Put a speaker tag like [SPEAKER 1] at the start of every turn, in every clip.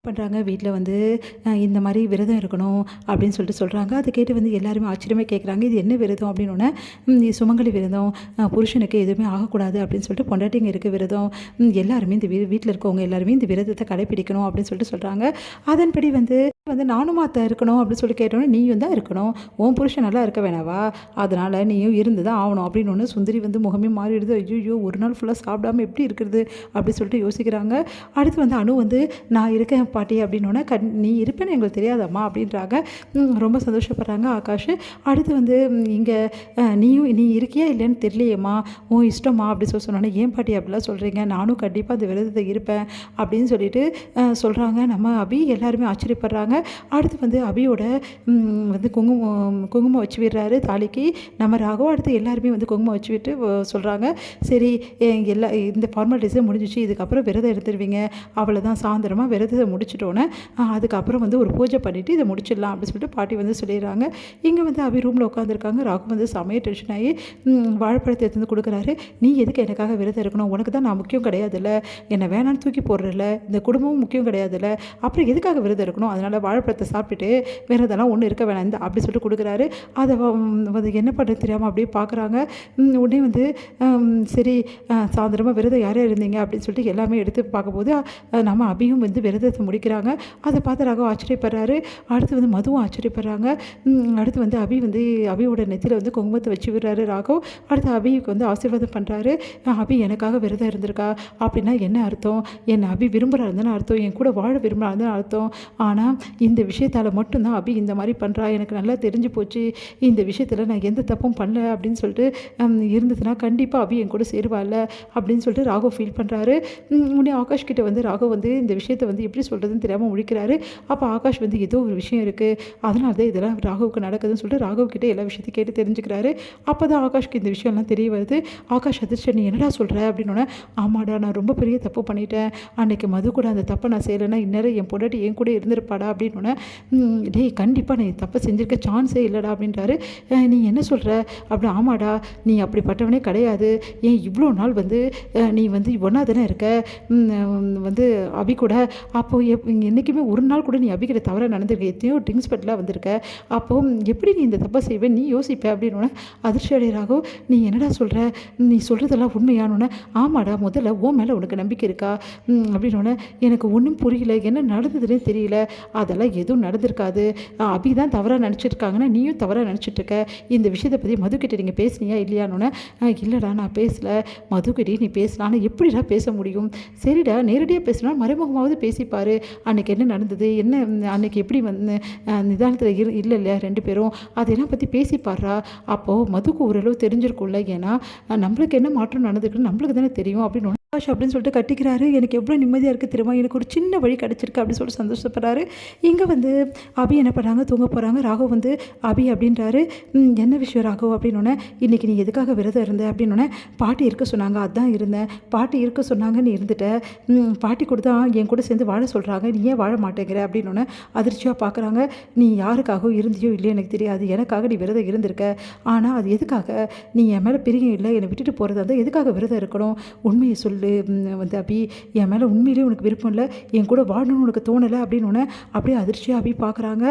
[SPEAKER 1] பண்ணுறாங்க வீட்டில் வந்து இந்த மாதிரி விரதம் இருக்கணும் அப்படின்னு சொல்கிறாங்க. அதை கேட்டு வந்து எல்லாருமே ஆச்சரியமாக கேட்குறாங்க, இது என்ன விரதம் அப்படின்னோடனே, இது சுமங்கலி விரதம், புருஷனுக்கு எதுவுமே ஆகக்கூடாது அப்படின்னு சொல்லிட்டு பொண்டாட்டிங்க இருக்க விரதம், எல்லாருமே இந்த வீட்டில் இருக்கவங்க எல்லாருமே இந்த விரதத்தை கடைப்பிடிக்கணும் அப்படின்னு சொல்கிறாங்க. அதன்படி வந்து நானும் அத்தை இருக்கணும் அப்படின்னு சொல்லி கேட்டோன்னே, நீயும் தான் இருக்கணும், உன் புருஷன் நல்லா இருக்க வேணாவா, அதனால் நீயும் இருந்து தான் ஆகணும் அப்படின்னு ஒன்று சுந்தரி வந்து முகமே மாறிடுது. ஐயோ, ஒரு நாள் ஃபுல்லாக சாப்பிடாம எப்படி இருக்கிறது அப்படின்னு சொல்லிட்டு யோசிக்கிறாங்க. அடுத்து வந்து அனு வந்து நான் இருக்கேன் பாட்டி அப்படின்னோடனே, நீ இருப்பேன்னு எங்களுக்கு தெரியாதம்மா அப்படின்றாங்க. ரொம்ப சந்தோஷப்படுறாங்க ஆகாஷ். அடுத்து வந்து இங்கே நீ இருக்கியா இல்லைன்னு தெரியலையேம்மா, உன் இஷ்டமா அப்படி சொன்னோன்னே, ஏன் பாட்டி அப்படிலாம் சொல்கிறீங்க, நானும் கண்டிப்பாக அந்த விரதத்தை இருப்பேன் அப்படின்னு சொல்லிட்டு சொல்கிறாங்க. நம்ம அபி எல்லாருமே ஆச்சரியப்படுறாங்க. அடுத்து வந்து அபியோட வந்து குங்குமம் வச்சு விடுறாரு தாலிக்கு நம்ம ராகவ். அடுத்து எல்லாருமே வந்து குங்குமம் வச்சு விட்டு சொல்கிறாங்க, சரி இந்த ஃபார்மாலிட்டிஸே முடிஞ்சிச்சு, இதுக்கப்புறம் விரதம் எடுத்துருவீங்க, அவ்வளோதான், சாயந்தரமாக விரதத்தை முடிச்சிட்டோன்னே அதுக்கப்புறம் வந்து ஒரு பூஜை பண்ணிவிட்டு இதை முடிச்சிடலாம் அப்படின்னு சொல்லிட்டு பாட்டி வந்து சொல்லிடுறாங்க. இங்கே வந்து அபி ரூமில் உட்காந்துருக்காங்க. ராகு வந்து செமைய டென்ஷன் ஆகி வாழைப்பழத்தை எடுத்து வந்து கொடுக்குறாரு. நீ எதுக்கு எனக்காக விரதம் இருக்கணும், உனக்கு தான் நான் முக்கியம் கிடையாதுல்ல, என்னை வேணான்னு தூக்கி போடுறல, இந்த குடும்பமும் முக்கியம் கிடையாதுல்ல, அப்புறம் எதுக்காக விரதம் இருக்கணும், அதனால் வாழைப்பழத்தை சாப்பிட்டுட்டு விரதம்லாம் ஒன்றும் இருக்க வேணாம் இந்த அப்படி சொல்லிட்டு கொடுக்குறாரு. அதை வந்து என்ன பண்ணுறது தெரியாமல் அப்படியே பார்க்குறாங்க. உடனே வந்து சரி சாயந்தரமாக விரதம் யார் யார் இருந்தீங்க அப்படின்னு சொல்லிட்டு எல்லாமே எடுத்து பார்க்கும்போது நம்ம அபியும் வந்து விரதத்தை முடிக்கிறாங்க. அதை பார்த்து ராகவ் ஆச்சரியப்படுறாரு. அடுத்து வந்து மதுவும் ஆச்சரியப்படுறாங்க. அடுத்து வந்து அபியோட நெத்தியில் வந்து குங்குமத்தை வச்சு விடுறாரு ராகவ். அடுத்து அபிக்கு வந்து ஆசீர்வாதம் பண்ணுறாரு. அபி எனக்காக விரதம் இருந்திருக்கா அப்படின்னா என்ன அர்த்தம், என்னை அபி விரும்புகிறாருந்தானே அர்த்தம், என் கூட வாழ விரும்புகிறாருந்தானே அர்த்தம். ஆனால் இந்த விஷயத்தால் மட்டும்தான் அபி இந்த மாதிரி பண்ணுறா, எனக்கு நல்லா தெரிஞ்சு போச்சு, இந்த விஷயத்தில் நான் எந்த தப்பும் பண்ணல அப்படின்னு சொல்லிட்டு இருந்ததுன்னா கண்டிப்பாக அபி என் கூட சேருவாள் அப்படின்னு சொல்லிட்டு ராகவ் ஃபீல் பண்ணுறாரு. உடனே ஆகாஷ் கிட்ட வந்து ராகவ் வந்து இந்த விஷயத்தை வந்து எப்படி சொல்கிறதுன்னு தெரியாமல் முழிக்கிறாரு. அப்போ ஆகாஷ் வந்து ஏதோ ஒரு விஷயம் இருக்குது, அதனால தான் இதெல்லாம் ராகவுக்கு நடக்குதுன்னு சொல்லிட்டு ராகவ் கிட்டே எல்லா விஷயத்தையும் கேட்டு தெரிஞ்சுக்கிறாரு. அப்போ தான் ஆகாஷ்க்கு இந்த விஷயம்லாம் தெரிய வருது. ஆகாஷ் அதிர்ச்சி, நீ என்னடா சொல்கிற அப்படின்னோடனே, ஆமாடா நான் ரொம்ப பெரிய தப்பு பண்ணிட்டேன், அன்றைக்கி மது கூட அந்த தப்பை நான் செய்யலைன்னா இந்நேரம் என் பொண்டாட்டி என் கூட இருந்திருப்பாடா அப்படின்னோடனே, டேய் கண்டிப்பாக நீ தப்பை செஞ்சுருக்க சான்ஸே இல்லைடா அப்படின்றாரு. நீ என்ன சொல்கிற அப்படி, ஆமாடா நீ அப்படிப்பட்டவனே கிடையாது, ஏன் இவ்வளோ நாள் வந்து நீ வந்து ஒன்றா தானே இருக்க வந்து அபி கூட, அப்போது என்றைக்குமே ஒரு நாள் கூட நீ அபிக்கிட்ட தவறாக நடந்திருக்க, எத்தனையோ ட்ரிங்க்ஸ் பெட்டில் வந்திருக்க, அப்போது எப்படி நீ இந்த தப்பை செய்வேன் நீ யோசிப்ப அப்படின்னு அதிர்ச்சி அடைகிறாகோ. நீ என்னடா சொல்கிற, நீ சொல்கிறதெல்லாம் உண்மையானோன்னே, ஆமாடா முதல்ல உன் மேலே உனக்கு நம்பிக்கை இருக்கா அப்படின்னோடனே, எனக்கு ஒன்றும் புரியல, என்ன நடந்ததுன்னே தெரியல, அதெல்லாம் எதுவும் நடந்திருக்காது, அபி தான் தவறாக நினச்சிருக்காங்கன்னா நீயும் தவறாக நினச்சிட்ருக்க, இந்த விஷயத்தை பற்றி மதுக்கிட்ட நீங்கள் பேசுனியா இல்லையானோன்னே, இல்லைடா நான் பேசலை, மதுக்கிட்டே நீ பேசலாம், ஆனால் எப்படிடா பேச முடியும், சரிடா நேரடியாக பேசினா மறைமுகமாவது பேசிப்பார், அன்றைக்கி என்ன நடந்தது, என்ன அன்றைக்கி எப்படி வந்து நிதானத்தில் இல்லை இல்லையா ரெண்டு பேரும், அதெல்லாம் பற்றி பேசிப்பாரா, அப்போது மதுக்கு ஓரளவு தெரிஞ்சிருக்கும்ல, ஏன்னா நம்மளுக்கு என்ன மாற்றம் நடந்திருக்குன்னு நம்மளுக்கு தானே தெரியும் அப்படின்னு அப்படின்னு சொல்லிட்டு கட்டிக்கிறாரு. எனக்கு எவ்வளோ நிம்மதியாக இருக்குது தெரியுமா, எனக்கு ஒரு சின்ன வழி கிடச்சிருக்கு அப்படின்னு சொல்லிட்டு சந்தோஷப்படுறாரு. இங்கே வந்து அபி என்ன பண்ணுறாங்க, தூங்க போகிறாங்க. ராகவ் வந்து அபி அப்படின்றாரு, என்ன விஷயம் ராகவ் அப்படின்னோடனே, இன்றைக்கி நீ எதுக்காக விரதம் இருந்த அப்படின்னோடனே, பாட்டி இருக்க சொன்னாங்க அதான் இருந்தேன், பாட்டி இருக்க சொன்னாங்க நீ இருந்துட்ட, பாட்டி கூட தான் என் கூட சேர்ந்து வாழ சொல்கிறாங்க, நீ ஏன் வாழ மாட்டேங்கிற அப்படின்னோடனே அதிர்ச்சியாக பார்க்குறாங்க. நீ யாருக்காகவும் இருந்தியோ இல்லையோ எனக்கு தெரியாது, எனக்காக நீ விரதம் இருந்திருக்க, ஆனால் அது எதுக்காக, நீ என் மேலே பிரியம் இல்லை, என்னை விட்டுட்டு போகிறதா இருந்தால் எதுக்காக விரதம் இருக்கணும், உண்மையை சொல்லு வந்து அபி, என் மேலே உண்மையிலேயே உனக்கு விருப்பம் இல்லை, என் கூட வாழணும்னு உனக்கு தோணலை அப்படின்னு அப்படியே அதிர்ச்சியாக அபி பார்க்குறாங்க.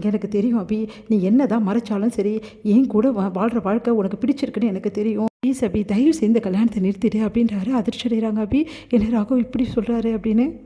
[SPEAKER 1] எனக்கு தெரியும் அபி, நீ என்ன தான் மறைச்சாலும் சரி, என் கூட வாழ்கிற வாழ்க்கை உனக்கு பிடிச்சிருக்குன்னு எனக்கு தெரியும், ப்ளீஸ் அபி தயவு செய்து இந்த கல்யாணத்தை நிறுத்திடு அப்படின்றாரு. அதிர்ச்சி அடைகிறாங்க அபி, என்ன ராகவ் இப்படி சொல்கிறாரு அப்படின்னு.